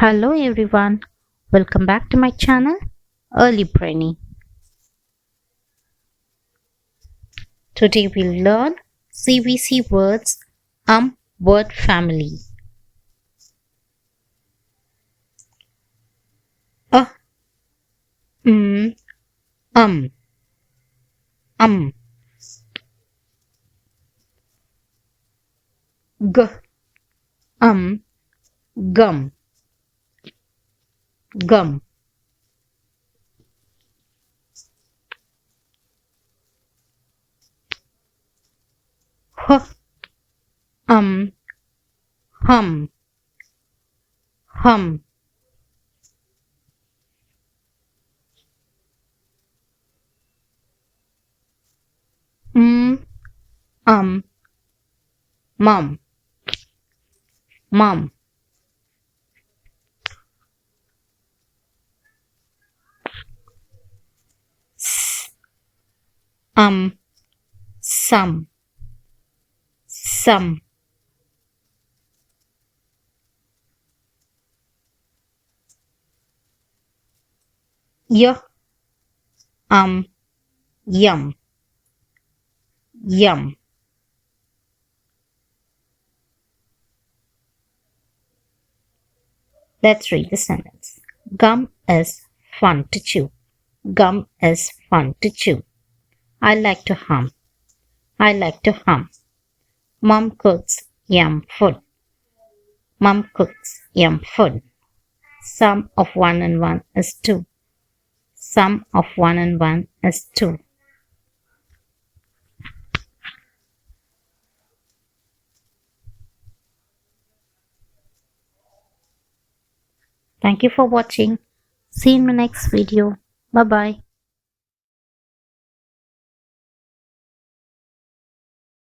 Hello everyone, welcome back to my channel Early Brainy. Today we'll learn CVC words word family. A mm, um g gum gum h hum hum mm, mum mum s some some y yum yum. Let's read the sentence. Gum is fun to chew. Gum is fun to chew. I like to hum. I like to hum. Mom cooks yum food. Mom cooks yum food. Sum of 1 and 1 is 2. Sum of 1 and 1 is 2. Thank you for watching. See you in my next video. Bye bye.